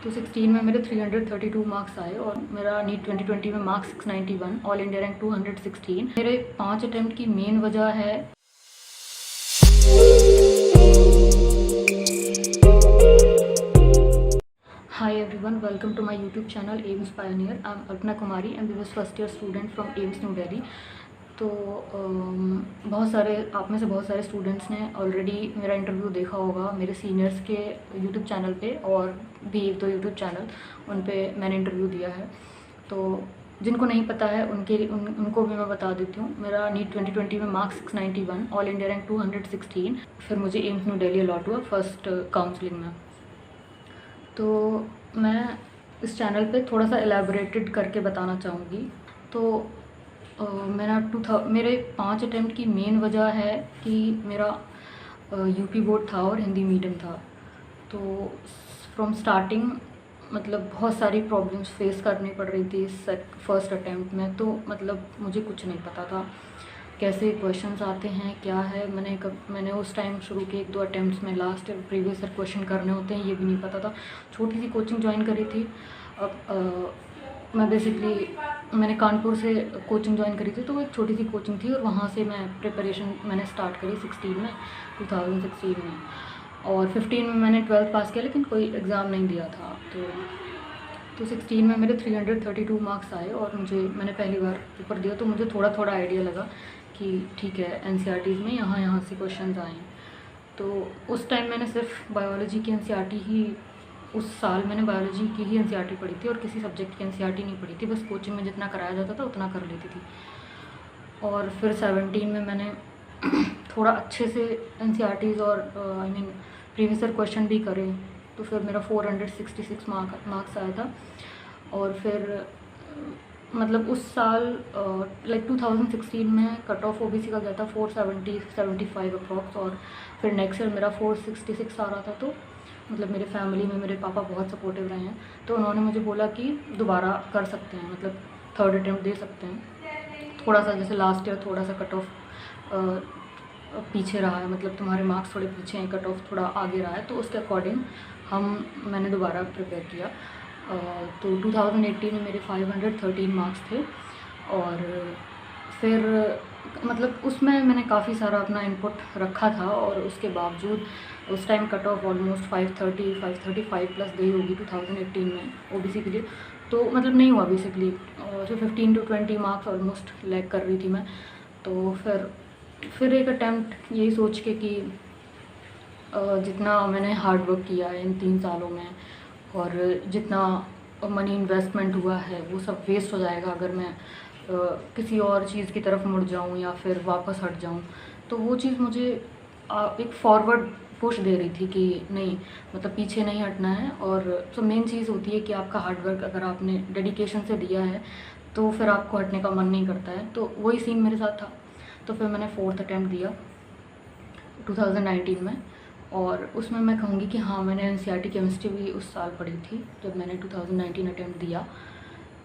तो 16 में मेरे 332 मार्क्स आए और मेरा नीट 2020 में मार्क्स 691, ऑल इंडिया रैंक 216। मेरे 5 अटैम्प्ट की मेन वजह है Hi everyone, welcome to my YouTube channel Ames Pioneer. I'm Arpana Kumari and this is first year student from Ames New Delhi. तो बहुत सारे आप में से बहुत सारे स्टूडेंट्स ने ऑलरेडी मेरा इंटरव्यू देखा होगा मेरे सीनियर्स के यूट्यूब चैनल पे, और भी एक दो यूट्यूब चैनल उन पे मैंने इंटरव्यू दिया है। तो जिनको नहीं पता है उनको भी मैं बता देती हूँ। मेरा नीट 2020 में मार्क्स 691, ऑल इंडिया रैंक 216। फिर मुझे एम्स न्यू दिल्ली अलॉट हुआ फर्स्ट काउंसलिंग में। तो मैं इस चैनल पे थोड़ा सा एलैबोरेटेड करके बताना चाहूँगी। तो मेरे 5 अटैम्प्ट की मेन वजह है कि मेरा यूपी बोर्ड था और हिंदी मीडियम था। तो फ्रॉम स्टार्टिंग मतलब बहुत सारी प्रॉब्लम्स फेस करनी पड़ रही थी फर्स्ट अटैम्प्ट में। तो मतलब मुझे कुछ नहीं पता था कैसे क्वेश्चंस आते हैं, क्या है। मैंने उस टाइम शुरू के 1-2 अटैम्प्ट्स में लास्ट प्रीवियस ईयर क्वेश्चन करने होते हैं ये भी नहीं पता था। छोटी सी कोचिंग ज्वाइन करी थी। अब मैंने कानपुर से कोचिंग ज्वाइन करी थी, तो वो एक छोटी सी कोचिंग थी और वहाँ से मैं प्रिपरेशन मैंने स्टार्ट करी 2016 में। और 15 में मैंने 12th पास किया, लेकिन कोई एग्ज़ाम नहीं दिया था। तो 16 में मेरे 332 मार्क्स आए और मैंने पहली बार पेपर दिया, तो मुझे थोड़ा थोड़ा आइडिया लगा कि ठीक है एनसीईआरटीज़ में यहाँ से क्वेश्चंस आए हैं। तो उस टाइम मैंने सिर्फ बायोलॉजी की एनसीईआरटी ही, उस साल मैंने बायोलॉजी की ही एनसीईआरटी पढ़ी थी और किसी सब्जेक्ट की एनसीईआरटी नहीं पढ़ी थी। बस कोचिंग में जितना कराया जाता था उतना कर लेती थी। और फिर 17 में मैंने थोड़ा अच्छे से एनसीईआरटीज़ और प्रीवियस ईयर क्वेश्चन भी करे, तो फिर मेरा 466 मार्क्स आया था। और फिर मतलब उस साल 2016 में कट ऑफ ओबीसी का गया था 475 अप्रॉक्स, और फिर नेक्स्ट ईयर मेरा 466 आ रहा था। तो मतलब मेरे फैमिली में मेरे पापा बहुत सपोर्टिव रहे हैं, तो उन्होंने मुझे बोला कि दोबारा कर सकते हैं, मतलब थर्ड अटैम्प्ट दे सकते हैं। थोड़ा सा जैसे लास्ट ईयर थोड़ा सा कट ऑफ पीछे रहा है, मतलब तुम्हारे मार्क्स थोड़े पीछे हैं, कट ऑफ थोड़ा आगे रहा है, तो उसके अकॉर्डिंग मैंने दोबारा प्रिपेयर किया। तो 2018 में मेरे 513 मार्क्स थे। और फिर मतलब उसमें मैंने काफ़ी सारा अपना इनपुट रखा था, और उसके बावजूद उस time cut off almost 535 plus गई होगी 2018 में ओबीसी के लिए। तो मतलब नहीं हुआ बेसिकली, जो 15 to 20 मार्क्स ऑलमोस्ट लैग कर रही थी मैं। तो फिर एक अटैम्प्ट यही सोच के कि जितना मैंने हार्ड वर्क किया है इन 3 सालों में और जितना मनी इन्वेस्टमेंट हुआ है वो सब वेस्ट हो जाएगा अगर मैं किसी और चीज़ की तरफ मुड़ जाऊं या फिर वापस हट जाऊं। तो वो चीज़ मुझे एक फॉरवर्ड पुश दे रही थी कि नहीं, मतलब पीछे नहीं हटना है। और तो मेन चीज़ होती है कि आपका हार्ड वर्क अगर आपने डेडिकेशन से दिया है तो फिर आपको हटने का मन नहीं करता है। तो वही सीन मेरे साथ था। तो फिर मैंने 4th अटैम्प्ट दिया 2019 में, और उसमें मैं कहूँगी कि हाँ, मैंने एनसीईआरटी केमिस्ट्री भी उस साल पढ़ी थी जब मैंने 2019 अटैम्प्ट दिया।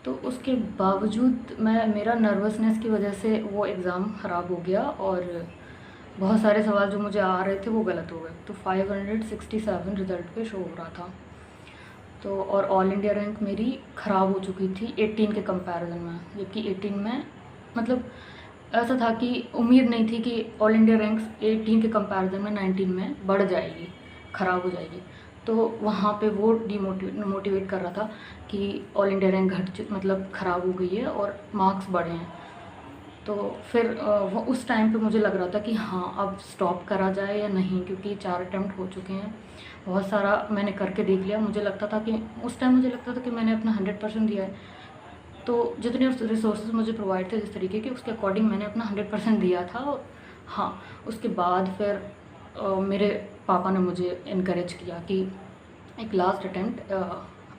तो उसके बावजूद मेरा नर्वसनेस की वजह से वो एग्ज़ाम ख़राब हो गया और बहुत सारे सवाल जो मुझे आ रहे थे वो गलत हो गए। तो 567 रिज़ल्ट पे शो हो रहा था। तो और ऑल इंडिया रैंक मेरी ख़राब हो चुकी थी 18 के कंपैरिजन में, जबकि 18 में मतलब ऐसा था कि उम्मीद नहीं थी कि ऑल इंडिया रैंक्स 18 के कंपैरिजन में 19 में बढ़ जाएगी, ख़राब हो जाएगी। तो वहाँ पे वो मोटिवेट कर रहा था कि ऑल इंडिया रैंक मतलब ख़राब हो गई है और मार्क्स बढ़े हैं। तो फिर वो उस टाइम पे मुझे लग रहा था कि हाँ, अब स्टॉप करा जाए या नहीं, क्योंकि 4 अटैम्प्ट हो चुके हैं, बहुत सारा मैंने करके देख लिया। उस टाइम मुझे लगता था कि मैंने अपना 100% दिया है। तो जितने रिसोर्सेज मुझे प्रोवाइड थे जिस तरीके के, उसके अकॉर्डिंग मैंने अपना 100% दिया था। और हाँ, उसके बाद फिर मेरे पापा ने मुझे इनकरेज किया कि एक लास्ट अटैम्प्ट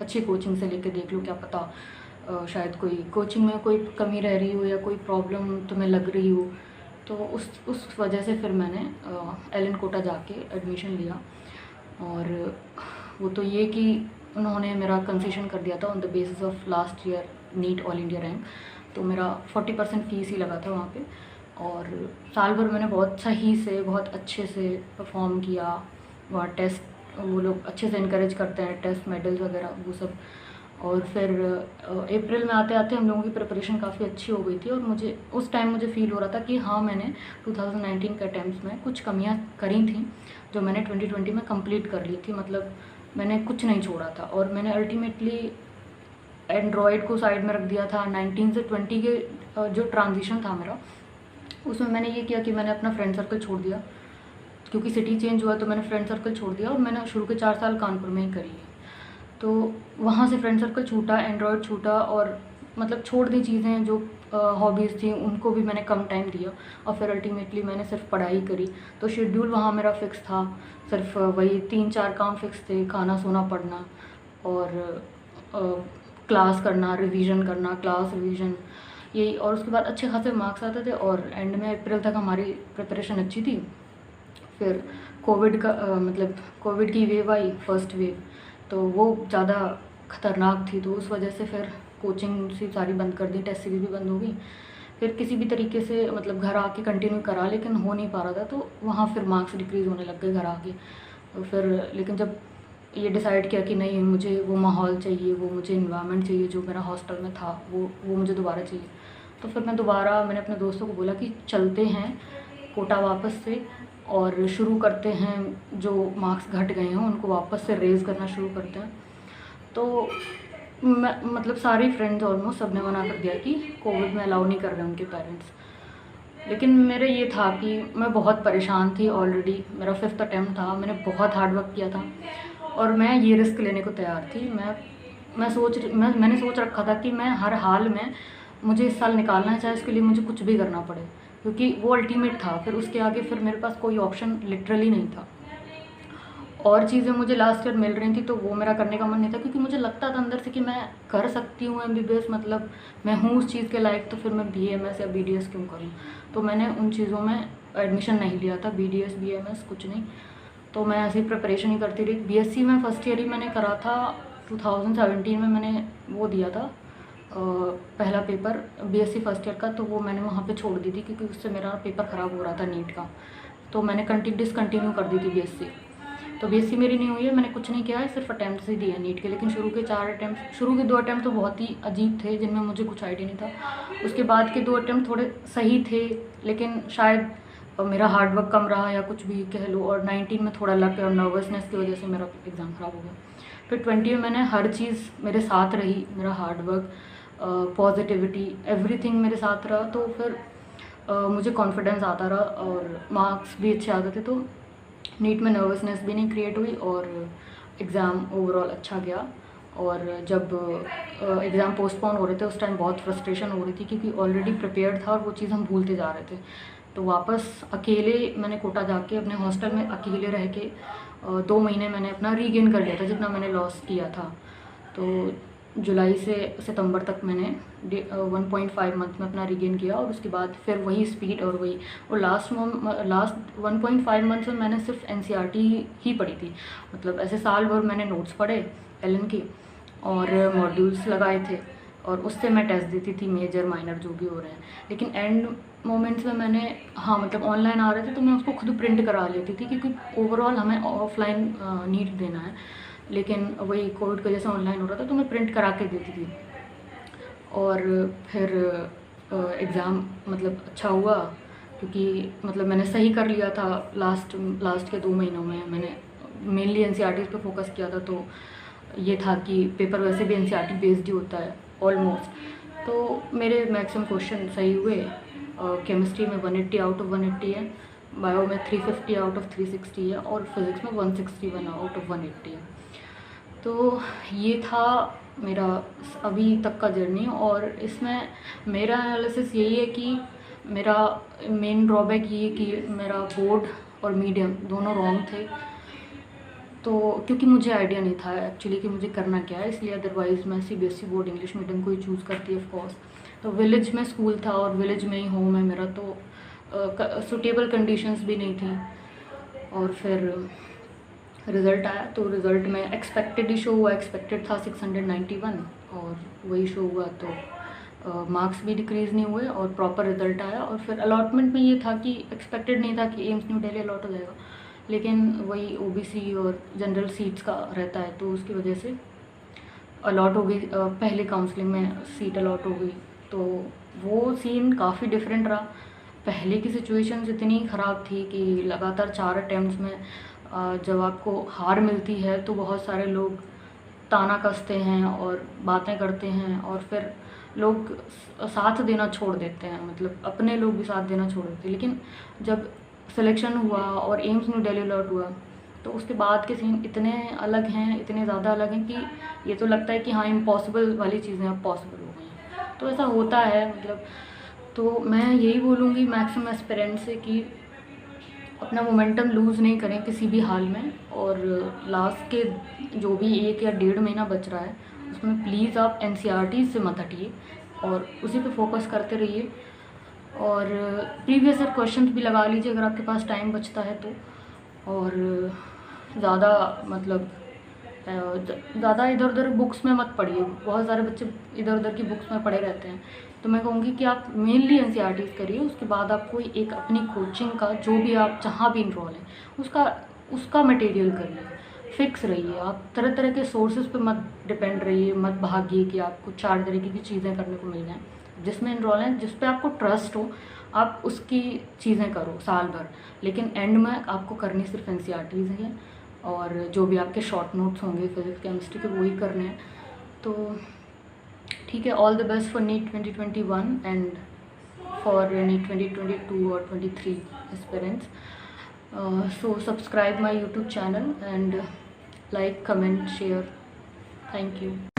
अच्छी कोचिंग से लेके देख लो, क्या पता शायद कोई कोचिंग में कोई कमी रह रही हो या कोई प्रॉब्लम तुम्हें लग रही हो। तो उस वजह से फिर मैंने एलन कोटा जाके एडमिशन लिया। और वो तो ये कि उन्होंने मेरा कंसेशन कर दिया था on the basis of last year NEET all India rank. तो मेरा 40% फ़ीस ही लगा था वहाँ पे, और साल भर मैंने बहुत सही से बहुत अच्छे से परफॉर्म किया। वहाँ टेस्ट वो लोग अच्छे से इनकरेज करते हैं, टेस्ट मेडल्स वगैरह वो सब। और फिर अप्रैल में आते आते हम लोगों की प्रिपरेशन काफ़ी अच्छी हो गई थी, और मुझे उस टाइम मुझे फ़ील हो रहा था कि हाँ, मैंने 2019 के अटैम्प्ट्स में कुछ कमियां करी थी जो मैंने 2020 में कंप्लीट कर ली थी। मतलब मैंने कुछ नहीं छोड़ा था, और मैंने अल्टीमेटली एंड्रॉयड को साइड में रख दिया था। 19 से 20 के जो ट्रांजिशन था मेरा, उसमें मैंने ये किया कि मैंने अपना फ्रेंड सर्कल छोड़ दिया, क्योंकि सिटी चेंज हुआ तो मैंने फ्रेंड सर्कल छोड़ दिया, और मैंने शुरू के 4 साल कानपुर में ही करी है। तो वहाँ से फ्रेंड सर्कल छूटा, एंड्रॉयड छूटा, और मतलब छोड़ दी चीज़ें जो हॉबीज़ थी उनको भी मैंने कम टाइम दिया, और फिर अल्टीमेटली मैंने सिर्फ पढ़ाई करी। तो शेड्यूल वहाँ मेरा फ़िक्स था, सिर्फ वही 3-4 काम फ़िक्स थे, खाना सोना पढ़ना और क्लास करना, रिवीजन करना, क्लास रिवीजन, यही। और उसके बाद अच्छे खासे मार्क्स आते थे, और एंड में अप्रैल तक हमारी प्रिपरेशन अच्छी थी। फिर कोविड का मतलब कोविड की वेव आई, फर्स्ट वेव, तो वो ज़्यादा ख़तरनाक थी, तो उस वजह से फिर कोचिंग सी सारी बंद कर दी, टेस्ट सीरीज भी बंद हो गई। फिर किसी भी तरीके से मतलब घर आके कंटिन्यू करा, लेकिन हो नहीं पा रहा था, तो वहाँ फिर मार्क्स डिक्रीज़ होने लग गए घर आके। तो फिर लेकिन जब ये डिसाइड किया कि नहीं, मुझे वो माहौल चाहिए, वो मुझे इन्वायरमेंट चाहिए जो मेरा हॉस्टल में था, वो मुझे दोबारा चाहिए। तो फिर मैंने अपने दोस्तों को बोला कि चलते हैं कोटा वापस से, और शुरू करते हैं, जो मार्क्स घट गए हैं उनको वापस से रेज़ करना शुरू करते हैं। तो मैं मतलब सारे फ्रेंड्स ऑलमोस्ट सब ने मना कर दिया कि कोविड में अलाउ नहीं कर रहे उनके पेरेंट्स। लेकिन मेरा ये था कि मैं बहुत परेशान थी, ऑलरेडी मेरा 5th अटैम्प्ट था, मैंने बहुत हार्ड वर्क किया था, और मैं ये रिस्क लेने को तैयार थी। मैंने सोच रखा था कि मैं हर हाल में मुझे इस साल निकालना है, चाहे उसके लिए मुझे कुछ भी करना पड़े, क्योंकि वो अल्टीमेट था। फिर उसके आगे फिर मेरे पास कोई ऑप्शन लिटरली नहीं था। और चीज़ें मुझे लास्ट ईयर मिल रही थी, तो वो मेरा करने का मन नहीं था, क्योंकि मुझे लगता था अंदर से कि मैं कर सकती हूँ MBBS, मतलब मैं हूँ उस चीज़ के लायक, तो फिर मैं BAMS या BDS क्यों करूँ। तो मैंने उन चीज़ों में एडमिशन नहीं लिया था, BDS BAMS कुछ नहीं। तो मैं ऐसी प्रिपरेशन ही करती रही। BSc में फर्स्ट ईयर ही मैंने करा था, 2017 में मैंने वो दिया था पहला पेपर BSc फर्स्ट ईयर का, तो वो मैंने वहाँ पे छोड़ दी थी, क्योंकि उससे मेरा पेपर ख़राब हो रहा था नीट का। तो मैंने डिसकंटिन्यू कर दी थी BSc। तो BSc मेरी नहीं हुई है, मैंने कुछ नहीं किया है, सिर्फ अटैम्प्ट ही दिए हैं नीट के। लेकिन शुरू के 2 अटैम्प्ट तो बहुत ही अजीब थे, जिनमें मुझे कुछ आइडिया नहीं था। उसके बाद के 2 अटैम्प्ट थोड़े सही थे, लेकिन शायद मेरा हार्डवर्क कम रहा या कुछ भी कह लो, और 19 में थोड़ा लक और नर्वसनेस की वजह से मेरा एग्ज़ाम ख़राब हो गया। फिर 20 में मैंने हर चीज़ मेरे साथ रही, मेरा हार्डवर्क, पॉजिटिविटी, एवरीथिंग मेरे साथ रहा। तो फिर मुझे कॉन्फिडेंस आता रहा, और मार्क्स भी अच्छे आते थे, तो नीट में नर्वसनेस भी नहीं क्रिएट हुई, और एग्ज़ाम ओवरऑल अच्छा गया। और जब एग्ज़ाम पोस्टपोन हो रहे थे, उस टाइम बहुत फ्रस्ट्रेशन हो रही थी, क्योंकि ऑलरेडी प्रिपेयर्ड था और वो चीज़ हम भूलते जा रहे थे। तो वापस अकेले मैंने कोटा जाके अपने हॉस्टल में अकेले रह के 2 महीने मैंने अपना रीगेन कर लिया था, जितना मैंने लॉस किया था। तो जुलाई से सितंबर तक मैंने 1.5 मंथ में अपना रीगेन किया, और उसके बाद फिर वही स्पीड और वही। और लास्ट 1.5 मंथ में मैंने सिर्फ NCERT ही पढ़ी थी। मतलब ऐसे साल भर मैंने नोट्स पढ़े LN के, और मॉड्यूल्स लगाए थे, और उससे मैं टेस्ट देती थी, मेजर माइनर जो भी हो रहे हैं। लेकिन एंड मोमेंट्स में मैंने मतलब ऑनलाइन आ रहे थे, तो मैं उसको खुद प्रिंट करा लेती थी, क्योंकि ओवरऑल हमें ऑफलाइन नीट देना है। लेकिन वही कोविड की वजह से ऑनलाइन हो रहा था, तो मैं प्रिंट करा के देती थी। और फिर एग्ज़ाम मतलब अच्छा हुआ, क्योंकि मतलब मैंने सही कर लिया था। लास्ट के 2 महीनों में मैंने मेनली NCERT पे फोकस किया था, तो ये था कि पेपर वैसे भी NCERT बेस्ड ही होता है ऑलमोस्ट। तो मेरे मैक्सिमम क्वेश्चन सही हुए। केमिस्ट्री में 180 आउट ऑफ 180 है, बायो में 350 आउट ऑफ 360 है, और फिज़िक्स में 161 आउट ऑफ 180 है। तो ये था मेरा अभी तक का जर्नी। और इसमें मेरा एनालिसिस यही है कि मेरा मेन ड्रॉबैक ये कि मेरा बोर्ड और मीडियम दोनों रॉन्ग थे। तो क्योंकि मुझे आइडिया नहीं था एक्चुअली कि मुझे करना क्या है, इसलिए अदरवाइज़ मैं CBSE बोर्ड इंग्लिश मीडियम को ही चूज़ करती ऑफ कोर्स। तो विलेज में स्कूल था, और विलेज में ही होम है मेरा, तो सूटेबल कंडीशंस भी नहीं थी। और फिर रिज़ल्ट आया, तो रिज़ल्ट में एक्सपेक्टेड ही शो हुआ। एक्सपेक्टेड था 691, और वही शो हुआ। तो मार्क्स भी डिक्रीज़ नहीं हुए, और प्रॉपर रिज़ल्ट आया। और फिर अलॉटमेंट में ये था कि एक्सपेक्टेड नहीं था कि एम्स न्यू दिल्ली अलॉट हो जाएगा, लेकिन वही ओबीसी और जनरल सीट्स का रहता है, तो उसकी वजह से अलॉट हो गई, पहले काउंसलिंग में सीट अलॉट हो गई। तो वो सीन काफ़ी डिफरेंट रहा। पहले की सिचुएशंस इतनी ख़राब थी कि लगातार 4 अटेम्प्ट्स में जब आपको हार मिलती है तो बहुत सारे लोग ताना कसते हैं और बातें करते हैं, और फिर लोग साथ देना छोड़ देते हैं, मतलब अपने लोग भी साथ देना छोड़ देते हैं। लेकिन जब सिलेक्शन हुआ और एम्स न्यू दिल्ली अलॉट हुआ, तो उसके बाद के सीन इतने अलग हैं, इतने ज़्यादा अलग हैं कि ये तो लगता है कि हाँ, इम्पॉसिबल वाली चीज़ें अब पॉसिबल हो गई हैं। तो ऐसा होता है, मतलब तो मैं यही बोलूँगी मैक्सिमम एस्पिरेंट से कि अपना मोमेंटम लूज़ नहीं करें किसी भी हाल में, और लास्ट के जो भी 1 या 1.5 महीना बच रहा है उसमें प्लीज़ आप एनसीईआरटी से मत हटिए और उसी पे फोकस करते रहिए। और प्रीवियस ईयर क्वेश्चंस भी लगा लीजिए अगर आपके पास टाइम बचता है तो। और ज़्यादा मतलब ज़्यादा इधर उधर बुक्स में मत पढ़िए। बहुत सारे बच्चे इधर उधर की बुक्स में पढ़े रहते हैं, तो मैं कहूँगी कि आप मेनली एनसीईआरटीज़ करिए। उसके बाद आप कोई एक अपनी कोचिंग का, जो भी आप जहाँ भी इनरोल हैं, उसका मटेरियल करिए। फिक्स रहिए, आप तरह तरह के सोर्सेज पे मत डिपेंड रहिए, मत भागिए कि आपको 4 तरीके की चीज़ें करने को मिल जाएँ। जिसमें इनरोल हैं, जिस पे आपको ट्रस्ट हो, आप उसकी चीज़ें करो साल भर, लेकिन एंड में आपको करनी सिर्फ एनसीईआरटीज़ ही हैं, और जो भी आपके शॉर्ट नोट्स होंगे फिजिक्स केमिस्ट्री के वही करने हैं। तो ठीक है, all the best for NEET 2021 and for NEET 2022 और 23 aspirants. So subscribe my YouTube channel and like, comment, share. Thank you.